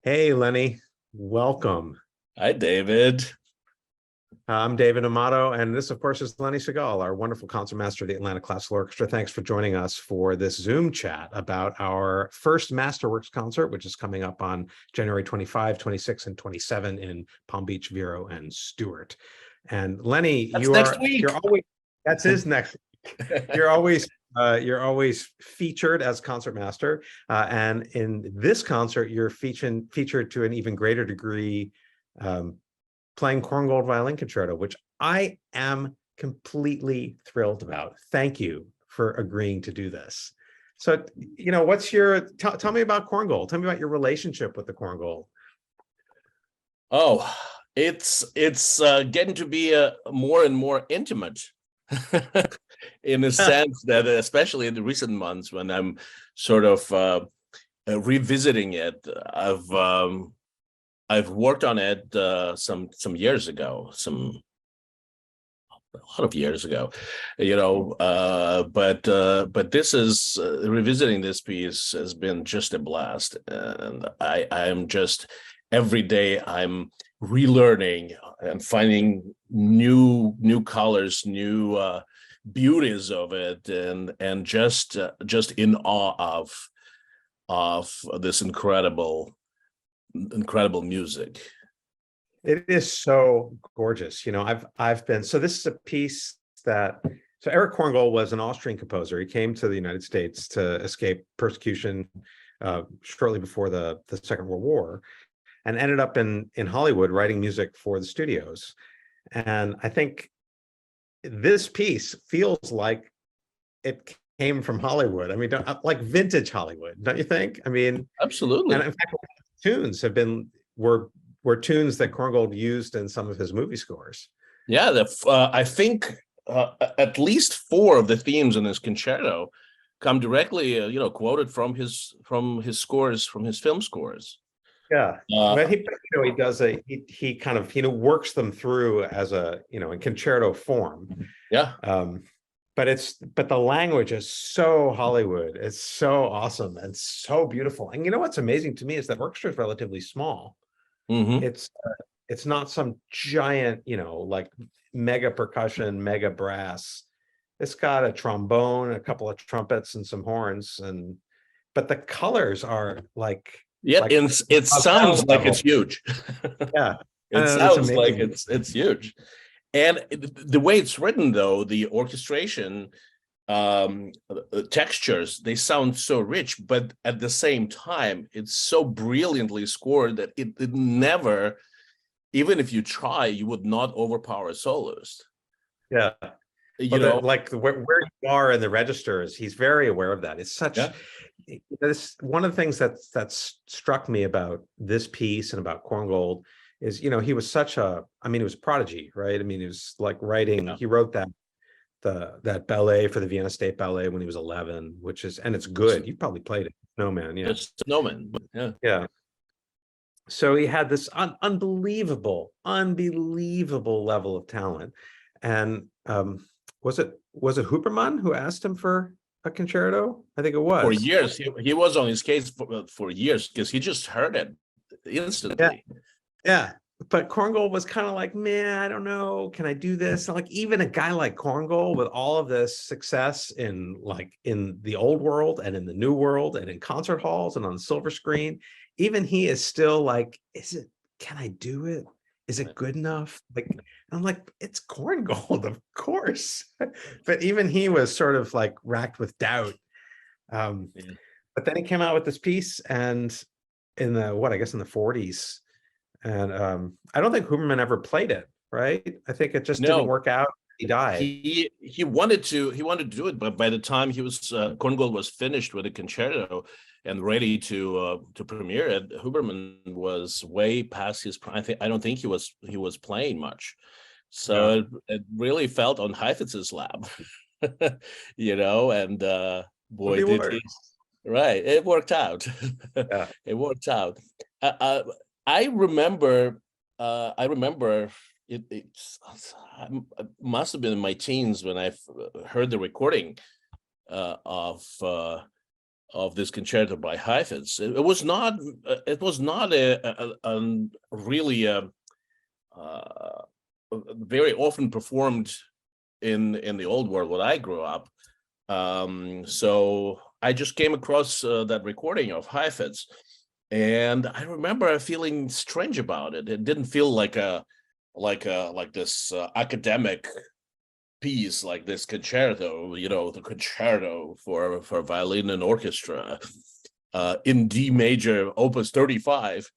Hey, Lenny, welcome. Hi, David. I'm David Amado, and this, of course, is Lenny Sigal, our wonderful concertmaster of the Atlanta Classical Orchestra. Thanks for joining us for this Zoom chat about our first Masterworks concert, which is coming up on January 25, 26, and 27 in Palm Beach, Vero, and Stuart. And Lenny, That's next week. you're always that's his next. You're always featured as concertmaster, and in this concert, you're featured to an even greater degree, playing Korngold Violin Concerto, which I am completely thrilled about. Thank you for agreeing to do this. So, what's tell me about Korngold. Tell me about your relationship with the Korngold. Oh, it's getting to be more and more intimate, in a sense that, especially in the recent months, when I'm sort of revisiting it. I've worked on it some years ago, a lot of years ago, but this is revisiting this piece has been just a blast, and I'm just every day I'm relearning and finding new colors, new beauties of it, and just in awe of this incredible music. It is so gorgeous. I've been, so this is a piece so Eric Korngold was an Austrian composer. He came to the United States to escape persecution shortly before the Second World War, and ended up in Hollywood writing music for the studios. And I think this piece feels like it came from Hollywood. I mean, like vintage Hollywood, don't you think? I mean, Absolutely. and in fact, tunes were tunes that Korngold used in some of his movie scores. Yeah, I think at least four of the themes in this concerto come directly, quoted from his scores, from his film scores. Yeah, but he does he kind of works them through as a in concerto form. Yeah. But the language is so Hollywood. It's so awesome and so beautiful. And what's amazing to me is that orchestra is relatively small. Mm-hmm. It's not some giant, like mega percussion, mega brass. It's got a trombone, a couple of trumpets, and some horns, but the colors are like it sounds like it's huge. Yeah, It sounds like it's huge. And the way it's written, though, the orchestration, textures, they sound so rich, but at the same time, it's so brilliantly scored that it never, even if you try, you would not overpower a soloist. Yeah. Where you are in the registers, he's very aware of that. It's such this one of the things that's struck me about this piece and about Korngold is he was he was a prodigy, right? I mean, he was like writing, he wrote that ballet for the Vienna State Ballet when he was 11, and it's good. You probably played it. Snowman, yeah. It's Snowman, yeah. Yeah. So he had this unbelievable level of talent. And was it Huberman who asked him for a concerto? I think it was. For years, he was on his case for years because he just heard it instantly. Yeah. But Korngold was kind of like, man, I don't know. Can I do this? Like, even a guy like Korngold with all of this success in the old world and in the new world and in concert halls and on silver screen, even he is still like, can I do it? Is it good enough? Like, I'm like, it's Korngold, of course. But even he was sort of like racked with doubt. But then he came out with this piece, and in the 40s. And I don't think Huberman ever played it, right? I think it just didn't work out. He died. He wanted to do it, but by the time Korngold was finished with the concerto and ready to premiere it, Huberman was way past his prime. I don't think he was playing much, so it really felt on Heifetz's lap, And boy, right, it worked out. Yeah. It worked out. I remember it must have been in my teens when I heard the recording of this concerto by Heifetz. It was not a really very often performed in the old world when I grew up. So I just came across that recording of Heifetz, and I remember feeling strange about it. It didn't feel like this academic piece, like this concerto, the concerto for violin and orchestra in D major, Opus 35.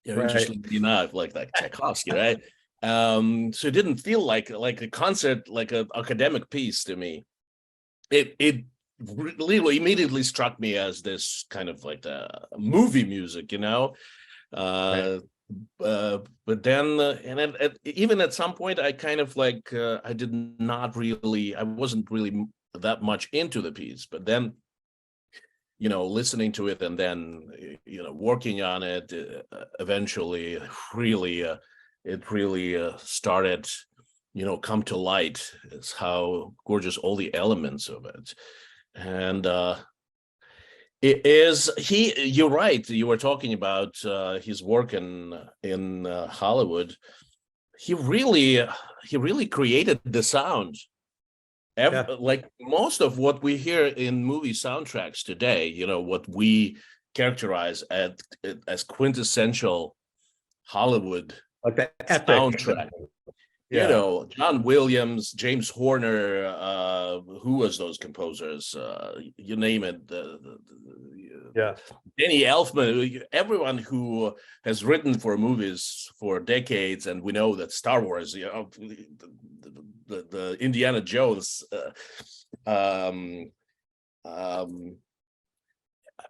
Right. Interestingly enough, like Tchaikovsky, right? So it didn't feel like a concert, like an academic piece to me. It really immediately struck me as this kind of like the movie music, Right. But then even at some point I kind of like I wasn't really that much into the piece, but then listening to it and then working on it, eventually it really started come to light. It's how gorgeous all the elements of it. And you're right, you were talking about his work in Hollywood. He really created the sound. Like most of what we hear in movie soundtracks today, what we characterize as quintessential Hollywood Like the epic soundtrack. John Williams, James Horner, who was those composers? You name it. Danny Elfman, everyone who has written for movies for decades, and we know that Star Wars, the Indiana Jones,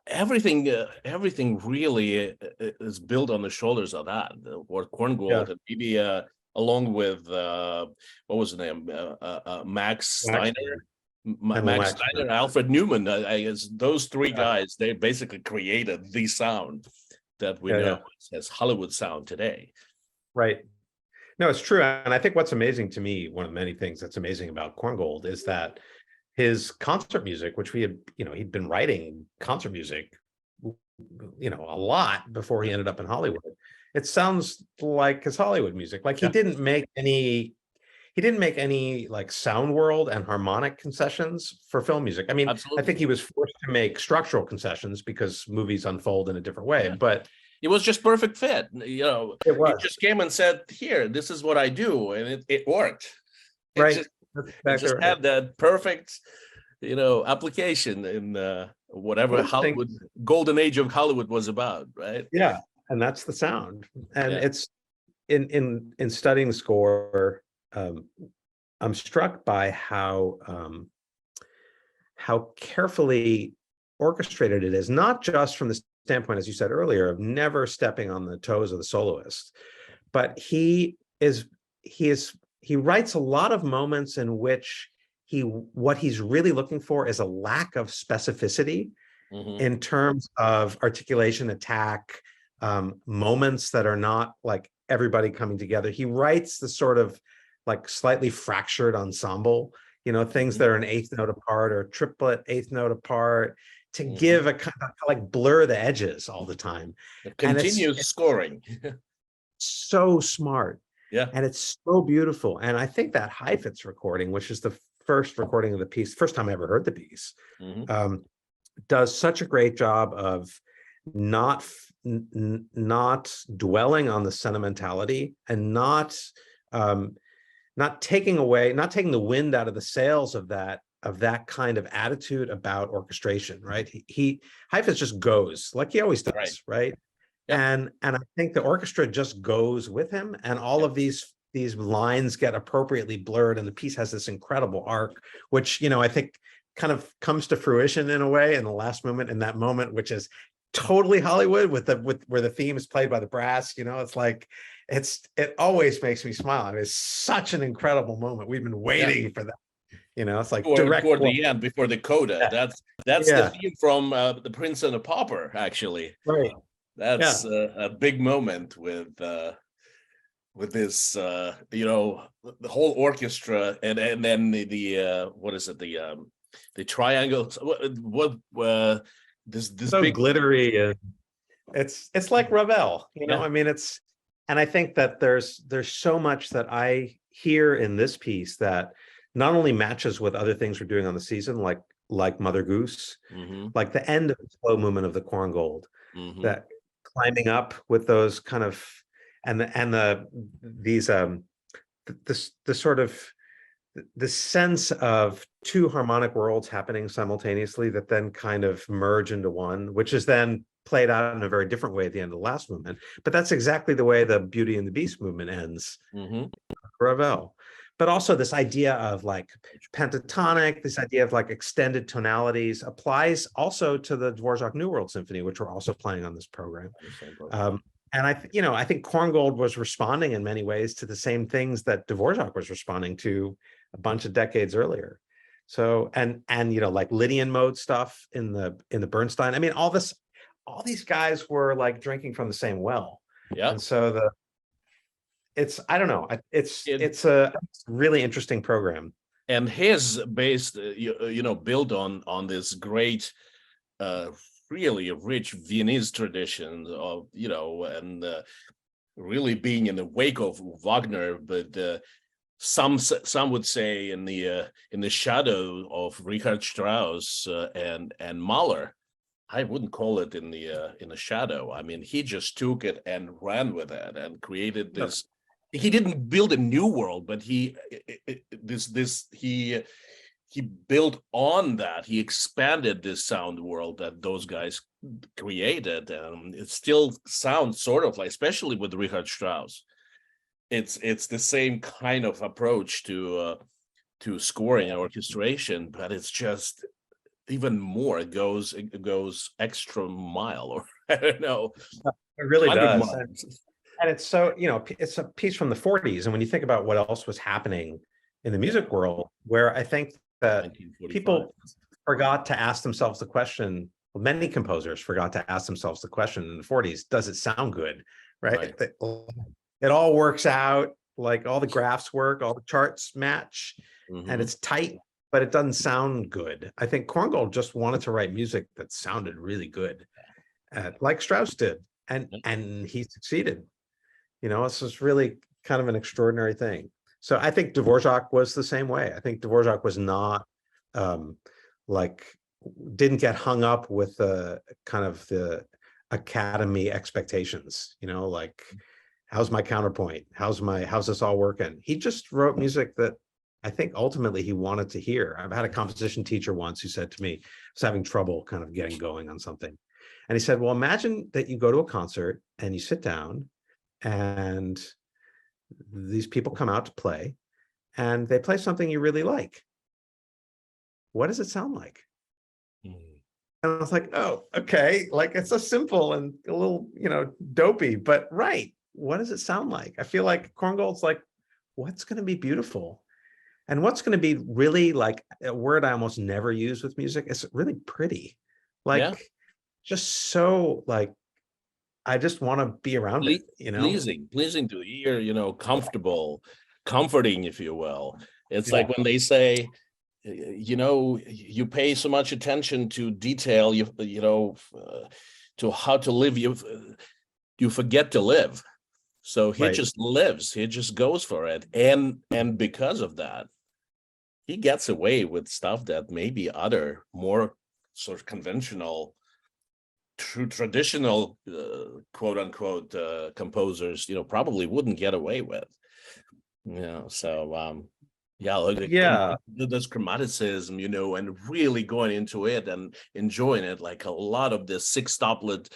everything really is built on the shoulders of that. Or Korngold, and maybe along with what was his name, Max Steiner. Max Steiner, Alfred Newman. I guess those three guys, they basically created the sound that we know as Hollywood sound today. Right. No, it's true. And I think what's amazing to me, one of the many things that's amazing about Korngold, is that his concert music, which we had, he'd been writing concert music, a lot before he ended up in Hollywood. It sounds like his Hollywood music. Like he didn't make any like sound world and harmonic concessions for film music. I mean, absolutely. I think he was forced to make structural concessions because movies unfold in a different way, but it was just perfect fit. He just came and said, "Here, this is what I do," and it worked. It just had that perfect, application in whatever Hollywood golden age of Hollywood was about, right? Yeah, and that's the sound. And it's in studying score. I'm struck by how carefully orchestrated it is, not just from the standpoint, as you said earlier, of never stepping on the toes of the soloist, but he writes a lot of moments in which what he's really looking for is a lack of specificity in terms of articulation, attack, moments that are not like everybody coming together. He writes the sort of like slightly fractured ensemble, things that are an eighth note apart or triplet eighth note apart, to give a kind of like blur the edges all the time. Continuous scoring. So smart. Yeah. And it's so beautiful. And I think that Heifetz recording, which is the first recording of the piece, first time I ever heard the piece, does such a great job of not dwelling on the sentimentality and not taking the wind out of the sails of that kind of attitude about orchestration, right? Heifetz just goes like he always does, right? And I think the orchestra just goes with him, and all of these lines get appropriately blurred, and the piece has this incredible arc, which I think kind of comes to fruition in a way in the last moment, in that moment, which is totally Hollywood with where the theme is played by the brass. It's like it always makes me smile. I mean, it's such an incredible moment. We've been waiting for that. It's like direct toward the end before the coda. That's the theme from The Prince and the Pauper, actually. Right. That's a big moment with this, the whole orchestra, and then the what is it, the triangles. This So big. glittery, and it's like Ravel, you know. Yeah. I mean, and I think that there's so much that I hear in this piece that not only matches with other things we're doing on the season, like Mother Goose, like the end of the slow movement of the Korngold, that climbing up with those kind of the sort of the sense of two harmonic worlds happening simultaneously that then kind of merge into one, which is then played out in a very different way at the end of the last movement. But that's exactly the way the Beauty and the Beast movement ends. Ravel. But also this idea of like pentatonic, this idea of like extended tonalities applies also to the Dvořák New World Symphony, which we're also playing on this program. And I think Korngold was responding in many ways to the same things that Dvořák was responding to a bunch of decades earlier. So, and like Lydian mode stuff in the Bernstein. I mean, all these guys were like drinking from the same well. Yeah. And so I don't know. It's a really interesting program. And his based, built on this great, really rich Viennese tradition of, and really being in the wake of Wagner, but some would say in the shadow of Richard Strauss and Mahler. I wouldn't call it in the shadow. I mean, he just took it and ran with it and created this. He didn't build a new world, but he built on that. He expanded this sound world that those guys created, and it still sounds sort of like, especially with Richard Strauss, it's the same kind of approach to scoring and orchestration, but it's just even more. It goes extra mile, or I don't know. It really does. Miles. And it's so, it's a piece from the 40s. And when you think about what else was happening in the music world, where I think that people forgot to ask themselves the question, well, many composers forgot to ask themselves the question in the 40s, does it sound good? Right? It all works out, like all the graphs work, all the charts match, and it's tight, but it doesn't sound good. I think Korngold just wanted to write music that sounded really good, like Strauss did, and he succeeded. This is really kind of an extraordinary thing. So I think Dvořák was the same way. I think Dvořák was not didn't get hung up with the kind of the academy expectations, like, how's my counterpoint? How's this all working? He just wrote music that I think ultimately he wanted to hear. I've had a composition teacher once who said to me, I was having trouble kind of getting going on something. And he said, well, imagine that you go to a concert and you sit down and these people come out to play and they play something you really like. What does it sound like? And I was like, oh, okay. Like, it's so simple and a little, dopey, but right. What does it sound like? I feel like Korngold's like, what's going to be beautiful? And what's going to be really, like, a word I almost never use with music, it's really pretty. Like, just so, like, I just want to be around it, pleasing to the ear, comfortable, comforting, if you will. It's like when they say, you pay so much attention to detail, to how to live, you forget to live. So he just lives, he just goes for it. And because of that, he gets away with stuff that maybe other more sort of conventional, traditional, quote unquote, composers, probably wouldn't get away with. So this chromaticism, and really going into it and enjoying it, like a lot of the sextuplet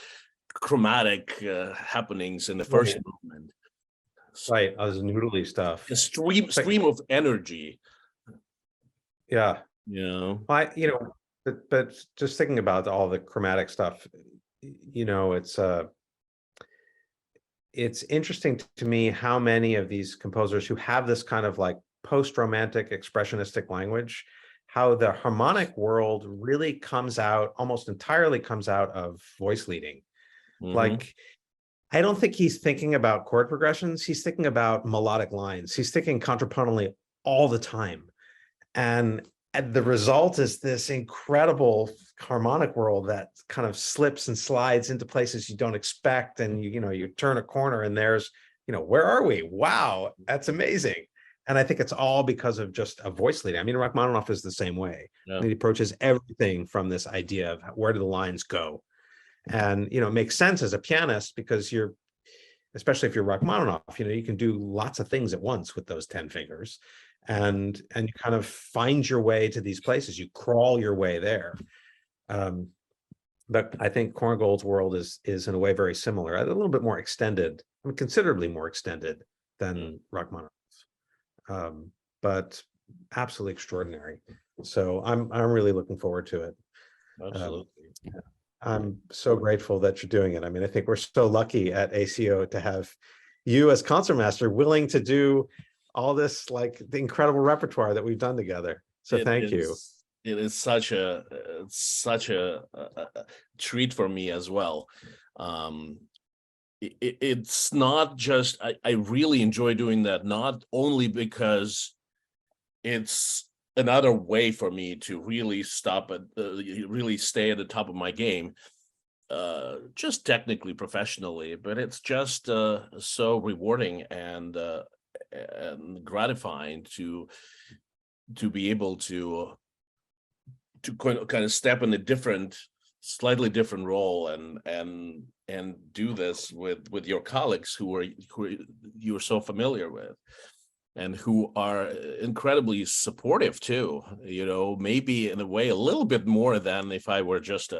chromatic happenings in the first movement. Right, as noodly stuff. A stream of energy. Yeah. But just thinking about all the chromatic stuff, it's interesting to me how many of these composers who have this kind of like post-romantic expressionistic language, how the harmonic world really almost entirely comes out of voice leading. Like, I don't think he's thinking about chord progressions. He's thinking about melodic lines. He's thinking contrapuntally all the time. And and the result is this incredible harmonic world that kind of slips and slides into places you don't expect. And you turn a corner and there's, where are we? Wow, that's amazing. And I think it's all because of just a voice leading. I mean, Rachmaninoff is the same way. Yeah. He approaches everything from this idea of where do the lines go? And, it makes sense as a pianist because especially if you're Rachmaninoff, you can do lots of things at once with those 10 fingers. And you kind of find your way to these places. You crawl your way there. But I think Korngold's world is in a way very similar, a little bit more extended, I mean, considerably more extended than Rachmaninoff's, but absolutely extraordinary. So I'm really looking forward to it. Absolutely. I'm so grateful that you're doing it. I mean, I think we're so lucky at ACO to have you as concertmaster willing to do all this, like the incredible repertoire that we've done together. So thank you. It is such a treat for me as well. It's not just, I really enjoy doing that, not only because it's another way for me to really really stay at the top of my game, just technically, professionally, but it's just so rewarding and gratifying to be able to kind of step in a slightly different role and do this with your colleagues who you're so familiar with, and who are incredibly supportive too, maybe in a way a little bit more than if I were just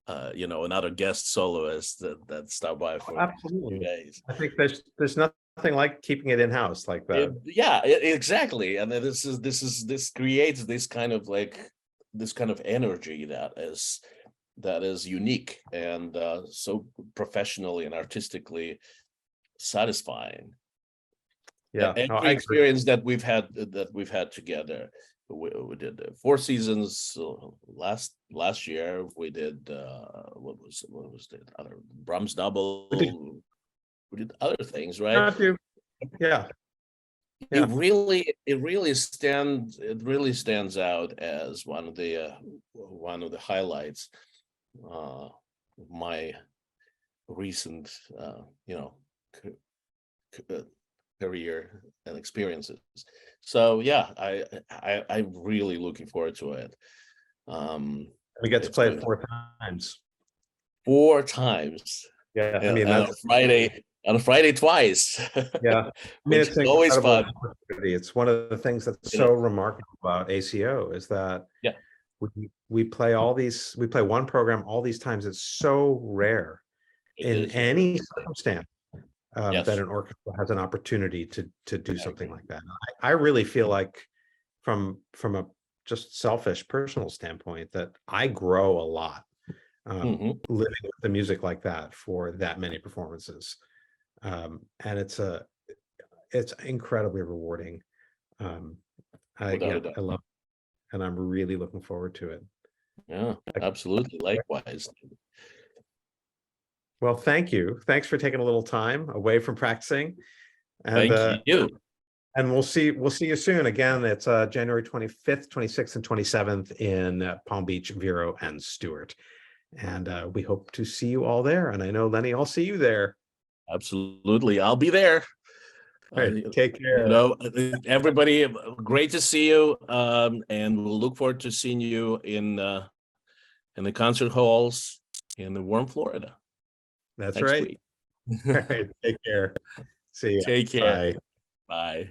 another guest soloist that stopped by for a few days. I think there's nothing like keeping it in-house like that. Exactly. And this creates this kind of energy that is unique and so professionally and artistically satisfying. Yeah, every experience that we've had together. We did 4 seasons last year. We did what was the other Brahms double. We did other things, right? Yeah. It really stands out as one of the highlights of my recent career and experiences. So yeah, I'm really looking forward to it. We get to play it 4 times. 4 times. Yeah, I mean, that's on a Friday twice. Yeah, I mean, it's always fun. It's one of the things that's so remarkable about ACO is that we play one program all these times. It's so rare in any circumstance that an orchestra has an opportunity to do something like that. I really feel like from a just selfish personal standpoint that I grow a lot living with the music like that for that many performances. And it's incredibly rewarding. I love it, and I'm really looking forward to it. Yeah, absolutely. Likewise. Well, thank you. Thanks for taking a little time away from practicing. And, thank you. And we'll see you soon. Again, it's January 25th, 26th, and 27th in Palm Beach, Vero, and Stuart. And we hope to see you all there. And I know, Lenny, I'll see you there. Absolutely. I'll be there. Right, take care. Everybody, great to see you. And we'll look forward to seeing you in the concert halls in warm Florida. That's right. All right. Take care. See you. Take care. Bye. Bye.